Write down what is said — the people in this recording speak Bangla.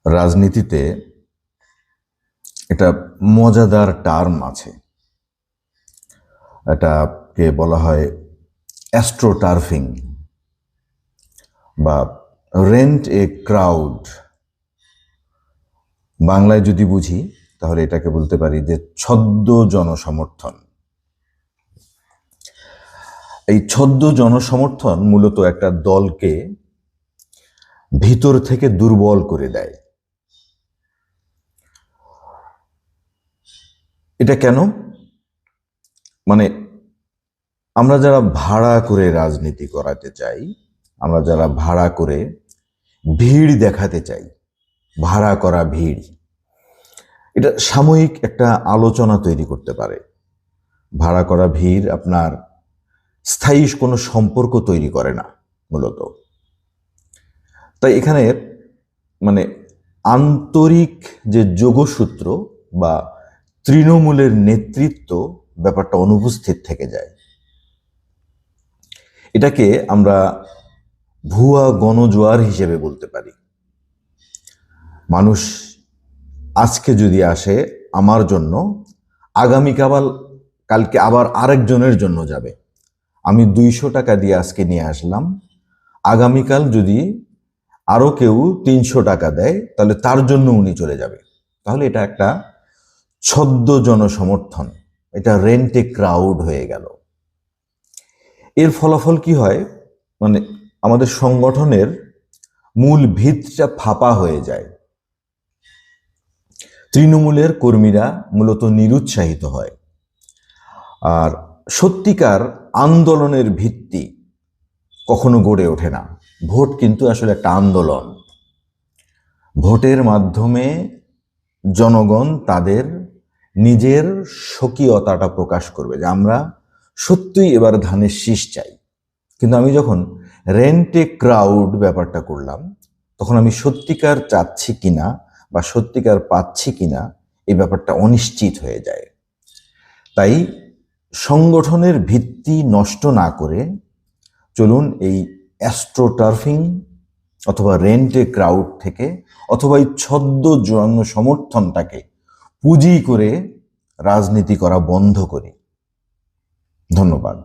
রাজনীতিতে একটা মজাদার টার্ম আছে, এটাকে বলা হয় অ্যাস্ট্রো টার্ফিং বা রেন্ট এ ক্রাউড। বাংলায় যদি বুঝি তাহলে এটাকে বলতে পারি যে ছদ্ম জনসমর্থন। এই ছদ্ম জনসমর্থন মূলত একটা দলকে ভিতর থেকে দুর্বল করে দেয়। এটা কেন? মানে আমরা যারা ভাড়া করে রাজনীতি করাতে চাই, আমরা যারা ভাড়া করে ভিড় দেখাতে চাই, ভাড়া করা ভিড়, এটা সাময়িক একটা আলোচনা তৈরি করতে পারে। ভাড়া করা ভিড় আপনার স্থায়ী কোনো সম্পর্ক তৈরি করে না মূলত। তাই এখানে মানে আন্তরিক যে যোগসূত্র বা তৃণমূলের নেতৃত্ব ব্যাপারটা অনুপস্থিত থেকে যায়। এটাকে আমরা ভুয়া গণজোয়ার হিসেবে বলতে পারি। মানুষ আজকে যদি আসে আমার জন্য, কালকে আবার আরেকজনের জন্য যাবে। আমি 200 টাকা দিয়ে আজকে নিয়ে আসলাম, আগামীকাল যদি আরো কেউ 300 টাকা দেয় তাহলে তার জন্য উনি চলে যাবে। তাহলে এটা একটা ছদ্ম জনসমর্থন, এটা রেন্টে ক্রাউড হয়ে গেল। এর ফলাফল কি হয়? মানে আমাদের সংগঠনের মূল ভিতটা ফাঁপা হয়ে যায়। তৃণমূলের কর্মীরা মূলত নিরুৎসাহিত হয়। আর সত্যিকার আন্দোলনের ভিত্তি কখনো গড়ে ওঠে না। ভোট কিন্তু আসলে একটা আন্দোলন। ভোটের মাধ্যমে জনগণ তাদের নিজের স্বকীয়তাটা প্রকাশ করবে যে আমরা সত্যিই এবার ধানের শীষ চাই। কিন্তু আমি যখন রেন্টে ক্রাউড ব্যাপারটা করলাম, তখন আমি সত্যিকার চাচ্ছি কিনা বা সত্যিকার পাচ্ছি কিনা এই ব্যাপারটা অনিশ্চিত হয়ে যায়। তাই সংগঠনের ভিত্তি নষ্ট না করে চলুন এই অ্যাস্ট্রো টার্ফিং অথবা রেন্টে ক্রাউড থেকে অথবা এই ছদ্ম জনসমর্থনটাকে পুঁজি করে রাজনীতি করা বন্ধ করি। ধন্যবাদ।